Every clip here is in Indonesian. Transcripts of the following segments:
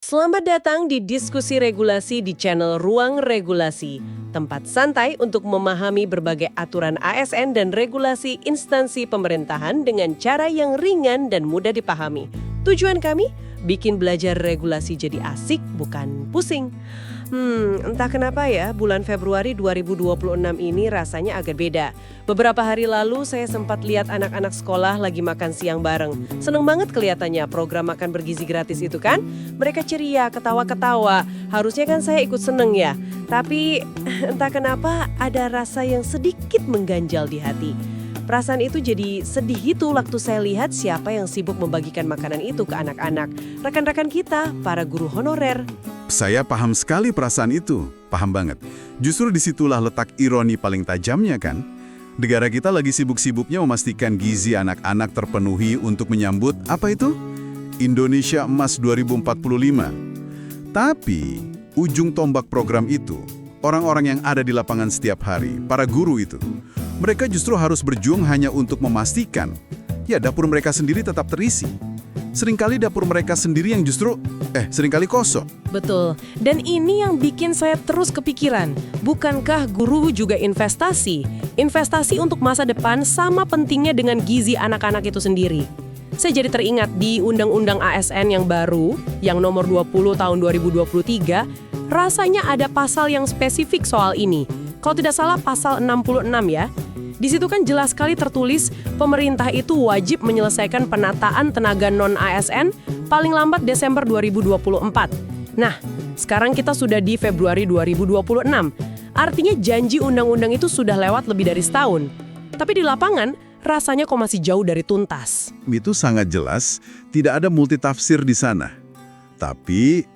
Selamat datang di diskusi regulasi di channel Ruang Regulasi, tempat santai untuk memahami berbagai aturan ASN dan regulasi instansi pemerintahan dengan cara yang ringan dan mudah dipahami. Tujuan kami, bikin belajar regulasi jadi asik, bukan pusing. Entah kenapa ya, bulan Februari 2026 ini rasanya agak beda. Beberapa hari lalu saya sempat lihat anak-anak sekolah lagi makan siang bareng. Seneng banget kelihatannya program makan bergizi gratis itu kan. Mereka ceria, ketawa-ketawa. Harusnya kan saya ikut seneng ya. Tapi entah kenapa ada rasa yang sedikit mengganjal di hati. Perasaan itu jadi sedih itu waktu saya lihat siapa yang sibuk membagikan makanan itu ke anak-anak. Rekan-rekan kita, para guru honorer. Saya paham sekali perasaan itu, paham banget. Justru disitulah letak ironi paling tajamnya kan? Negara kita lagi sibuk-sibuknya memastikan gizi anak-anak terpenuhi untuk menyambut, apa itu? Indonesia Emas 2045. Tapi, ujung tombak program itu, orang-orang yang ada di lapangan setiap hari, para guru itu, mereka justru harus berjuang hanya untuk memastikan, ya dapur mereka sendiri tetap terisi. Seringkali dapur mereka sendiri yang justru, seringkali kosong. Betul, dan ini yang bikin saya terus kepikiran. Bukankah guru juga investasi? Investasi untuk masa depan sama pentingnya dengan gizi anak-anak itu sendiri. Saya jadi teringat di Undang-Undang ASN yang baru, yang nomor 20 tahun 2023, rasanya ada pasal yang spesifik soal ini. Kalau tidak salah pasal 66 ya. Di situ kan jelas sekali tertulis pemerintah itu wajib menyelesaikan penataan tenaga non-ASN paling lambat Desember 2024. Nah, sekarang kita sudah di Februari 2026. Artinya janji undang-undang itu sudah lewat lebih dari setahun. Tapi di lapangan, rasanya kok masih jauh dari tuntas. Itu sangat jelas, tidak ada multitafsir di sana. Tapi,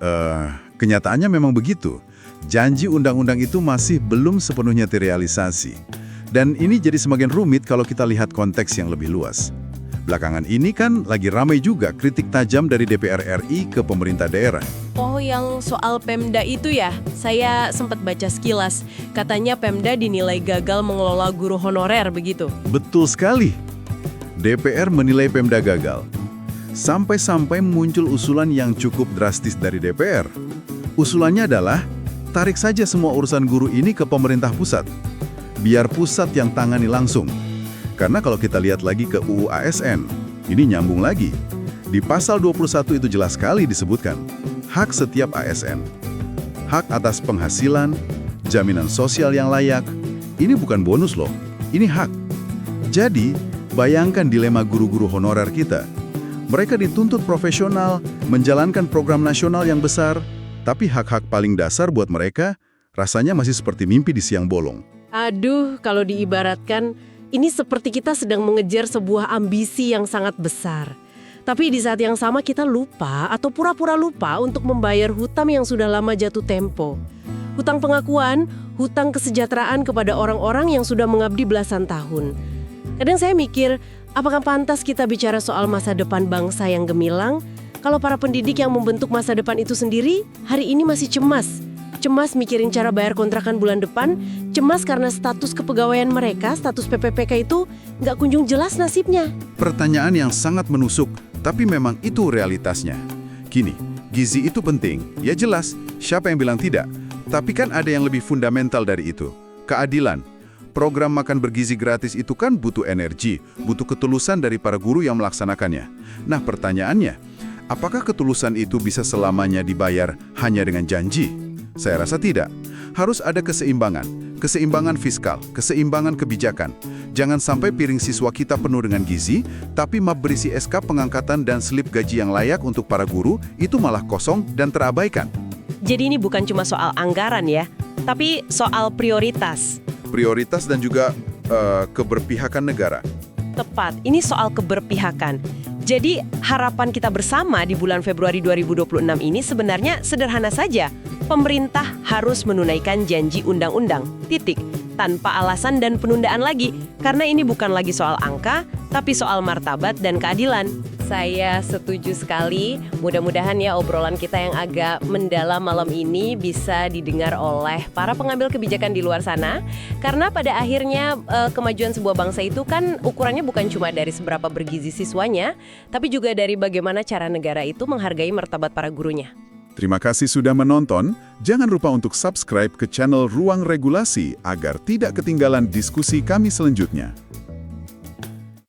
kenyataannya memang begitu. Janji undang-undang itu masih belum sepenuhnya terrealisasi. Dan ini jadi semakin rumit kalau kita lihat konteks yang lebih luas. Belakangan ini kan lagi ramai juga kritik tajam dari DPR RI ke pemerintah daerah. Oh, yang soal Pemda itu ya? Saya sempat baca sekilas. Katanya Pemda dinilai gagal mengelola guru honorer begitu. Betul sekali. DPR menilai Pemda gagal. Sampai-sampai muncul usulan yang cukup drastis dari DPR. Usulannya adalah, tarik saja semua urusan guru ini ke pemerintah pusat. Biar pusat yang tangani langsung. Karena kalau kita lihat lagi ke UU ASN, ini nyambung lagi. Di pasal 21 itu jelas sekali disebutkan, hak setiap ASN. Hak atas penghasilan, jaminan sosial yang layak, ini bukan bonus loh, ini hak. Jadi, bayangkan dilema guru-guru honorer kita. Mereka dituntut profesional, menjalankan program nasional yang besar, tapi hak-hak paling dasar buat mereka, rasanya masih seperti mimpi di siang bolong. Aduh, kalau diibaratkan, ini seperti kita sedang mengejar sebuah ambisi yang sangat besar. Tapi di saat yang sama kita lupa atau pura-pura lupa untuk membayar hutang yang sudah lama jatuh tempo. Hutang pengakuan, hutang kesejahteraan kepada orang-orang yang sudah mengabdi belasan tahun. Kadang saya mikir, apakah pantas kita bicara soal masa depan bangsa yang gemilang, kalau para pendidik yang membentuk masa depan itu sendiri hari ini masih cemas. Cemas mikirin cara bayar kontrakan bulan depan, cemas karena status kepegawaian mereka, status PPPK itu nggak kunjung jelas nasibnya. Pertanyaan yang sangat menusuk, tapi memang itu realitasnya. Gini, gizi itu penting, ya jelas, siapa yang bilang tidak? Tapi kan ada yang lebih fundamental dari itu, keadilan. Program makan bergizi gratis itu kan butuh energi, butuh ketulusan dari para guru yang melaksanakannya. Nah pertanyaannya, apakah ketulusan itu bisa selamanya dibayar hanya dengan janji? Saya rasa tidak. Harus ada keseimbangan fiskal, keseimbangan kebijakan. Jangan sampai piring siswa kita penuh dengan gizi, tapi map berisi SK pengangkatan dan slip gaji yang layak untuk para guru itu malah kosong dan terabaikan. Jadi ini bukan cuma soal anggaran ya, tapi soal prioritas. Prioritas dan juga keberpihakan negara. Tepat, ini soal keberpihakan. Jadi harapan kita bersama di bulan Februari 2026 ini sebenarnya sederhana saja. Pemerintah harus menunaikan janji undang-undang, titik. Tanpa alasan dan penundaan lagi. Karena ini bukan lagi soal angka, tapi soal martabat dan keadilan. Saya setuju sekali. Mudah-mudahan ya obrolan kita yang agak mendalam malam ini bisa didengar oleh para pengambil kebijakan di luar sana. Karena pada akhirnya kemajuan sebuah bangsa itu kan ukurannya bukan cuma dari seberapa bergizi siswanya, tapi juga dari bagaimana cara negara itu menghargai martabat para gurunya. Terima kasih sudah menonton. Jangan lupa untuk subscribe ke channel Ruang Regulasi agar tidak ketinggalan diskusi kami selanjutnya.